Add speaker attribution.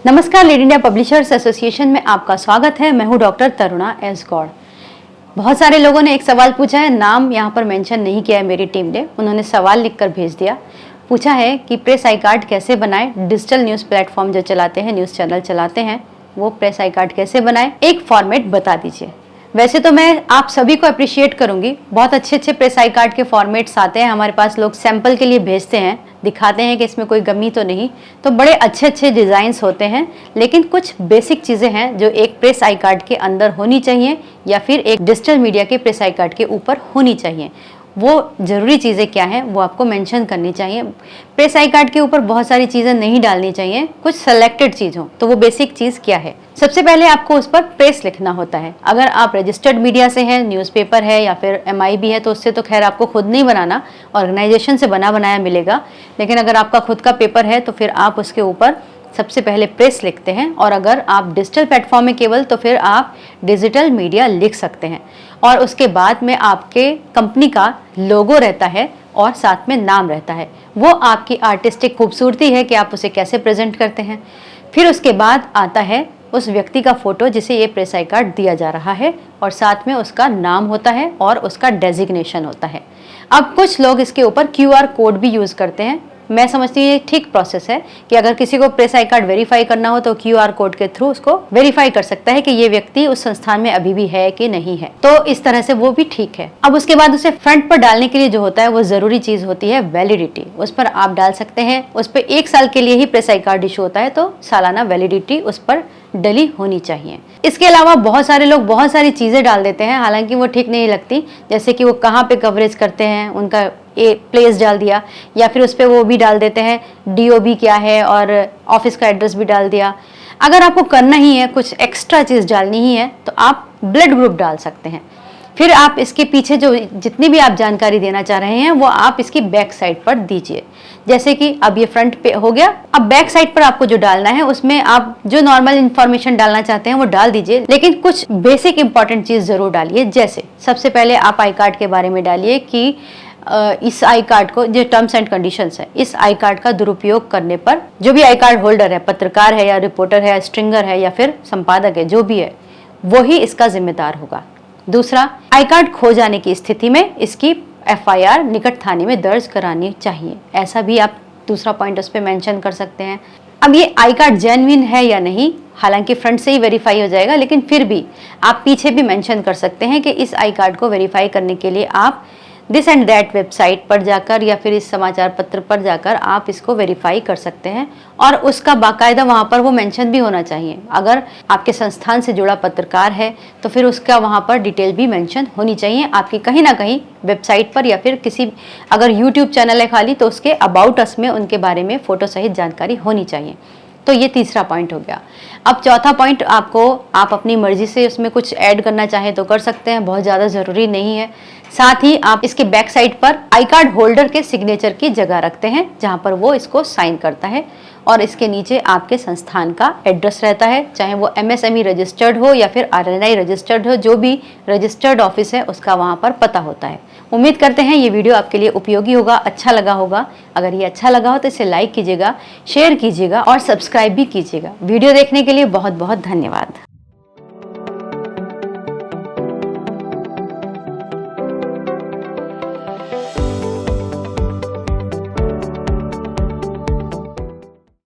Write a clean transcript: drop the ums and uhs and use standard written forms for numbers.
Speaker 1: नमस्कार, lead India publishers association में आपका स्वागत है। मैं हूं डॉक्टर तरुणा एस गौड़। बहुत सारे लोगों ने एक सवाल पूछा है, नाम यहाँ पर मेंशन नहीं किया है मेरी टीम ने। उन्होंने सवाल लिखकर भेज दिया, पूछा है कि प्रेस आई कार्ड कैसे बनाएं। डिजिटल न्यूज़ प्लेटफॉर्म जो चलाते हैं, न्यूज़ चैनल चलाते हैं, वो प्रेस आई कार्ड कैसे बनाएं, एक फॉर्मेट बता दीजिए। वैसे तो मैं आप सभी को अप्रिशिएट करूंगी, बहुत अच्छे अच्छे प्रेस आई कार्ड के फॉर्मेट्स आते हैं हमारे पास, लोग सैंपल के लिए भेजते हैं, दिखाते हैं कि इसमें कोई कमी तो नहीं। तो बड़े अच्छे अच्छे डिज़ाइंस होते हैं, लेकिन कुछ बेसिक चीज़ें हैं जो एक प्रेस आई कार्ड के अंदर होनी चाहिए या फिर एक डिजिटल मीडिया के प्रेस आई कार्ड के ऊपर होनी चाहिए। वो ज़रूरी चीज़ें क्या हैं वो आपको मेंशन करनी चाहिए। प्रेस आई कार्ड के ऊपर बहुत सारी चीज़ें नहीं डालनी चाहिए, कुछ सेलेक्टेड चीज़ हो। तो वो बेसिक चीज़ क्या है? सबसे पहले आपको उस पर प्रेस लिखना होता है। अगर आप रजिस्टर्ड मीडिया से हैं, न्यूज़पेपर है या फिर MIB है, तो उससे तो खैर आपको खुद नहीं बनाना, ऑर्गेनाइजेशन से बना बनाया मिलेगा। लेकिन अगर आपका खुद का पेपर है तो फिर आप उसके ऊपर सबसे पहले प्रेस लिखते हैं। और अगर आप डिजिटल प्लेटफॉर्म में केवल, तो फिर आप डिजिटल मीडिया लिख सकते हैं। और उसके बाद में आपके कंपनी का लोगो रहता है और साथ में नाम रहता है। वो आपकी आर्टिस्टिक खूबसूरती है कि आप उसे कैसे प्रेजेंट करते हैं। फिर उसके बाद आता है उस व्यक्ति का फोटो जिसे ये प्रेस आई कार्ड दिया जा रहा है, और साथ में उसका नाम होता है और उसका डेजिग्नेशन होता है। अब कुछ लोग इसके ऊपर QR कोड भी यूज़ करते हैं। मैं समझती हूँ ये ठीक प्रोसेस है कि अगर किसी को प्रेस आई कार्ड वेरीफाई करना हो तो QR कोड के थ्रू उसको वेरीफाई कर सकता है कि ये व्यक्ति उस संस्थान में अभी भी है कि नहीं है। तो इस तरह से वो भी ठीक है। अब उसके बाद उसे फ्रंट पर डालने के लिए जो होता है वो जरूरी चीज होती है वैलिडिटी। उस पर आप डाल सकते हैं, उस पर 1 साल के लिए ही प्रेस आई कार्ड इशू होता है, तो सालाना वैलिडिटी उस पर डली होनी चाहिए। इसके अलावा बहुत सारे लोग बहुत सारी चीजें डाल देते हैं, हालांकि वो ठीक नहीं लगती। जैसे कि वो कहाँ पे कवरेज करते हैं, उनका प्लेस डाल दिया, या फिर उस पर वो भी डाल देते हैं DOB क्या है और ऑफिस का एड्रेस भी डाल दिया। अगर आपको करना ही है, कुछ एक्स्ट्रा चीज़ डालनी ही है, तो आप ब्लड ग्रुप डाल सकते हैं। फिर आप इसके पीछे जो जितनी भी आप जानकारी देना चाह रहे हैं वो आप इसकी बैक साइड पर दीजिए। जैसे कि अब ये फ्रंट पे हो गया, अब बैक साइड पर आपको जो डालना है उसमें आप जो नॉर्मल इंफॉर्मेशन डालना चाहते हैं वो डाल दीजिए, लेकिन कुछ बेसिक इंपॉर्टेंट चीज़ जरूर डालिए। जैसे सबसे पहले आप आई कार्ड के बारे में डालिए कि इस आई कार्ड को, जो टर्म्स एंड कंडीशंस है, इस आई कार्ड का दुरुपयोग करने पर जो भी आई कार्ड होल्डर है, पत्रकार है या रिपोर्टर है, स्ट्रिंगर है या फिर संपादक है, जो भी है वो ही इसका जिम्मेदार होगा। दूसरा, आई कार्ड खो जाने की स्थिति में इसकी FIR निकट थाने में दर्ज करानी चाहिए। ऐसा भी आप दूसरा पॉइंट उस पर मेंशन कर सकते हैं। अब ये आई कार्ड जेन्युइन है या नहीं, हालांकि फ्रंट से ही वेरीफाई हो जाएगा, लेकिन फिर भी आप पीछे भी मेंशन कर सकते हैं कि इस आई कार्ड को वेरीफाई करने के लिए आप दिस एंड दैट वेबसाइट पर जाकर या फिर इस समाचार पत्र पर जाकर आप इसको वेरीफाई कर सकते हैं। और उसका बाकायदा वहाँ पर वो मेंशन भी होना चाहिए। अगर आपके संस्थान से जुड़ा पत्रकार है तो फिर उसका वहाँ पर डिटेल भी मेंशन होनी चाहिए आपकी कहीं ना कहीं वेबसाइट पर, या फिर किसी, अगर YouTube चैनल है खाली तो उसके अबाउट अस में उनके बारे में फोटो सहित जानकारी होनी चाहिए। तो ये तीसरा पॉइंट हो गया। अब चौथा पॉइंट, आप अपनी मर्जी से उसमें कुछ ऐड करना चाहें तो कर सकते हैं, बहुत ज़्यादा ज़रूरी नहीं है। साथ ही आप इसके बैक साइड पर आई कार्ड होल्डर के सिग्नेचर की जगह रखते हैं जहां पर वो इसको साइन करता है, और इसके नीचे आपके संस्थान का एड्रेस रहता है, चाहे वो MSME रजिस्टर्ड हो या फिर RNI रजिस्टर्ड हो, जो भी रजिस्टर्ड ऑफिस है उसका वहाँ पर पता होता है। उम्मीद करते हैं ये वीडियो आपके लिए उपयोगी होगा, अच्छा लगा होगा। अगर ये अच्छा लगा हो तो इसे लाइक कीजिएगा, शेयर कीजिएगा और सब्सक्राइब भी कीजिएगा। वीडियो देखने के लिए बहुत बहुत धन्यवाद।